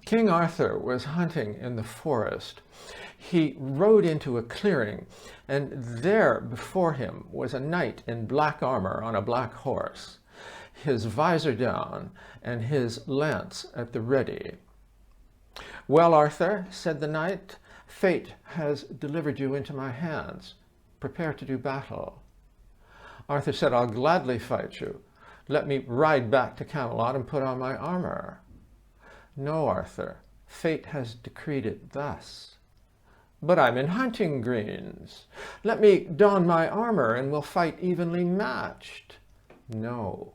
King Arthur was hunting in the forest. He rode into a clearing, and there before him was a knight in black armor on a black horse, his visor down and his lance at the ready. "Well, Arthur," said the knight, "fate has delivered you into my hands. Prepare to do battle." Arthur said, "I'll gladly fight you. Let me ride back to Camelot and put on my armor." "No, Arthur, fate has decreed it thus." "But I'm in hunting greens. Let me don my armor and we'll fight evenly matched." "No."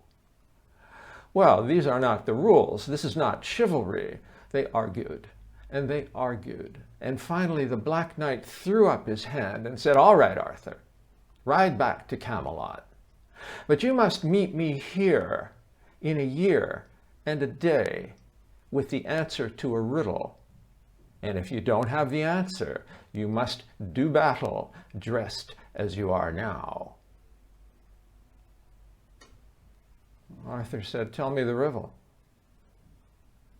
Well, these are not the rules. This is not chivalry. They argued, and they argued. And finally the Black Knight threw up his hand and said, "All right, Arthur, ride back to Camelot. But you must meet me here in a year and a day with the answer to a riddle. And if you don't have the answer, you must do battle dressed as you are now." Arthur said, "Tell me the riddle."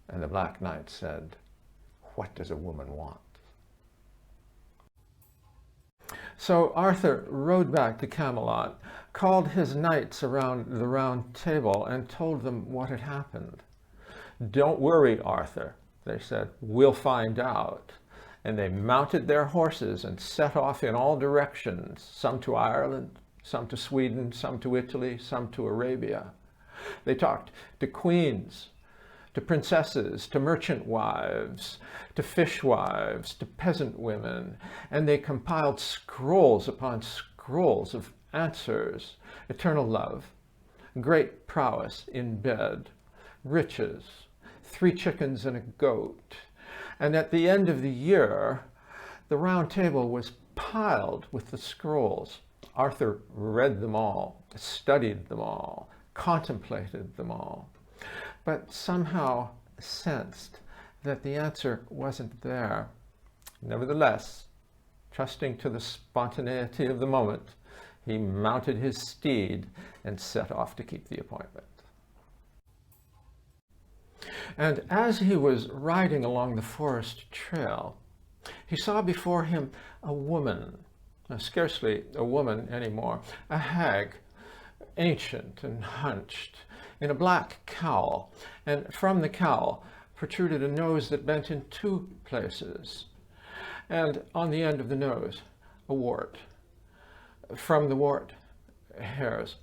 And the Black Knight said, "What does a woman want?" So Arthur rode back to Camelot, called his knights around the round table, and told them what had happened. "Don't worry, Arthur," they said, "we'll find out." And they mounted their horses and set off in all directions, some to Ireland, some to Sweden, some to Italy, some to Arabia. They talked to queens, to princesses, to merchant wives, to fishwives, to peasant women, and they compiled scrolls upon scrolls of answers: eternal love, great prowess in bed, riches, 3 chickens and a goat. And at the end of the year, the round table was piled with the scrolls. Arthur read them all, studied them all, contemplated them all, but somehow sensed that the answer wasn't there. Nevertheless, trusting to the spontaneity of the moment, he mounted his steed and set off to keep the appointment. And as he was riding along the forest trail, he saw before him a woman, scarcely a woman anymore, a hag, ancient and hunched, in a black cowl, and from the cowl protruded a nose that bent in 2 places, and on the end of the nose a wart. From the wart, hairs.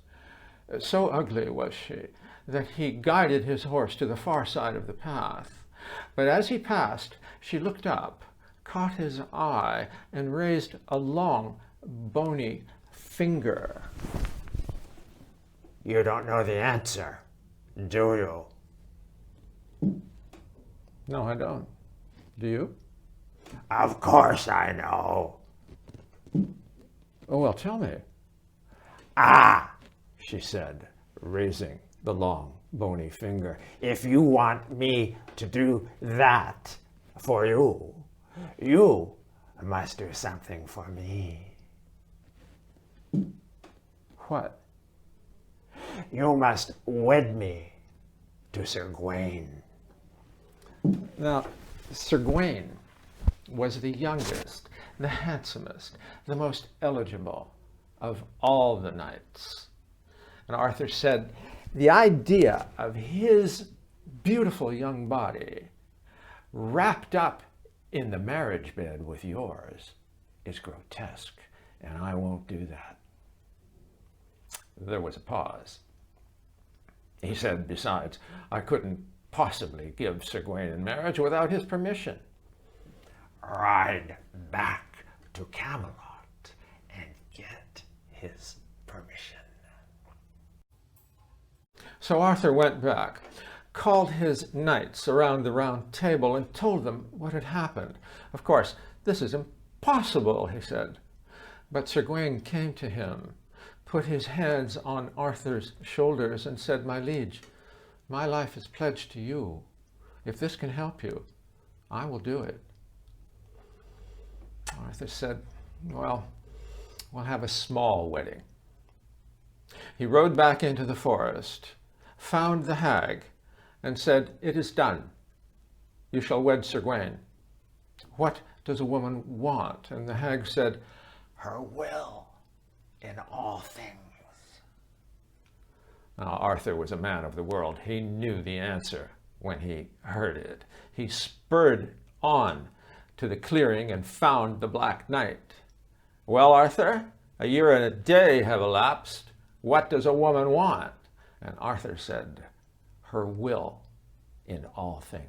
So ugly was she that he guided his horse to the far side of the path. But as he passed, she looked up, caught his eye, and raised a long, bony finger. "You don't know the answer, do you?" "No, I don't. Do you?" "Of course I know." "Oh, well, tell me." "Ah," she said, raising the long, bony finger, "if you want me to do that for you, you must do something for me." "What?" "You must wed me to Sir Gawain." Now, Sir Gawain was the youngest, the handsomest, the most eligible of all the knights. And Arthur said, "The idea of his beautiful young body wrapped up in the marriage bed with yours is grotesque, and I won't do that." There was a pause. He said, "Besides, I couldn't possibly give Sir Gawain in marriage without his permission." "Ride back to Camelot and get his permission." So Arthur went back, called his knights around the round table, and told them what had happened. "Of course, this is impossible," he said. But Sir Gawain came to him, put his hands on Arthur's shoulders, and said, "My liege, my life is pledged to you. If this can help you, I will do it." Arthur said, "Well, we'll have a small wedding." He rode back into the forest, found the hag, and said, "It is done. you shall wed Sir Gawain. What does a woman want? And the hag said, her will in all things. Now, Arthur was a man of the world. He knew the answer when he heard it. He spurred on to the clearing and found the Black Knight. Well, Arthur, a year and a day have elapsed. What does a woman want? And Arthur said, her will in all things.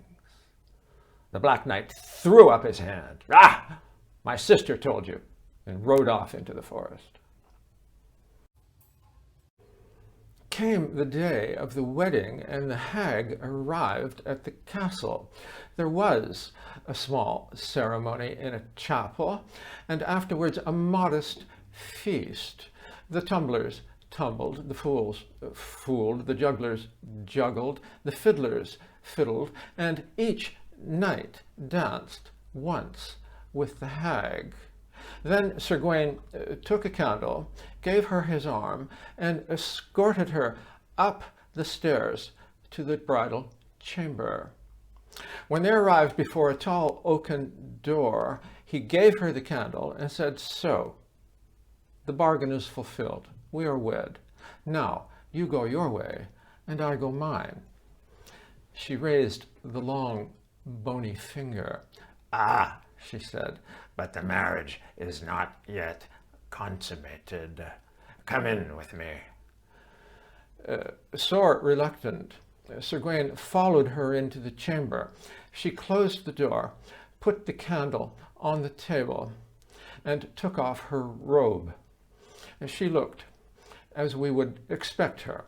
The Black Knight threw up his hand. Ah, my sister told you, and rode off into the forest. Came the day of the wedding, and the hag arrived at the castle. There was a small ceremony in a chapel, and afterwards a modest feast. The tumblers tumbled, the fools fooled, the jugglers juggled, the fiddlers fiddled, and each knight danced once with the hag. Then Sir Gawain took a candle, gave her his arm, and escorted her up the stairs to the bridal chamber. When they arrived before a tall oaken door, he gave her the candle and said, so, the bargain is fulfilled. We are wed. Now, you go your way, and I go mine. She raised the long, bony finger. Ah, she said, but the marriage is not yet consummated. Come in with me. Sore reluctant, Sir Gawain followed her into the chamber. She closed the door, put the candle on the table, and took off her robe. She looked as we would expect her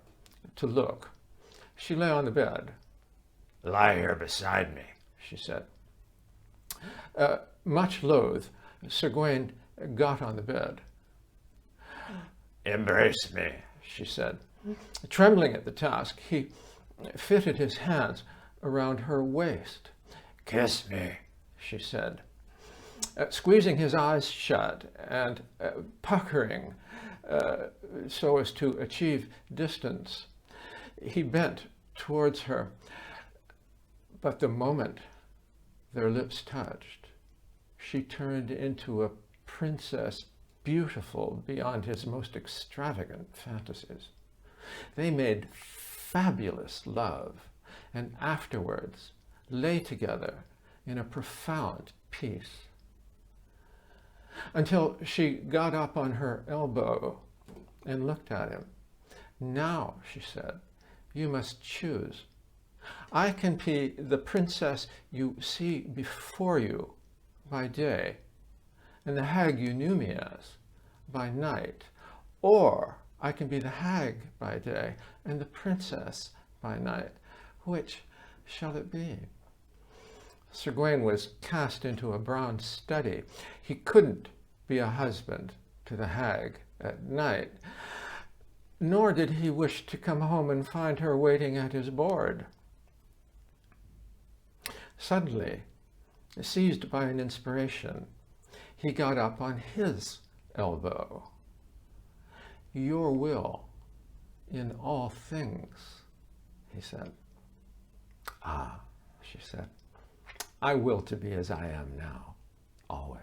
to look. She lay on the bed. Lie here beside me, she said. Much loath, Sir Gawain got on the bed. Embrace me, she said. Trembling at the task, he fitted his hands around her waist. Kiss me, she said. Squeezing his eyes shut and puckering so as to achieve distance, he bent towards her. But the moment their lips touched, she turned into a princess beautiful beyond his most extravagant fantasies. They made fabulous love and afterwards lay together in a profound peace. Until she got up on her elbow and looked at him. Now, she said, you must choose. I can be the princess you see before you by day, and the hag you knew me as by night, or I can be the hag by day and the princess by night. Which shall it be? Sir Gawain was cast into a brown study. He couldn't be a husband to the hag at night, nor did he wish to come home and find her waiting at his board. Suddenly, seized by an inspiration, he got up on his elbow. Your will in all things, he said. Ah, she said, I will to be as I am now, always.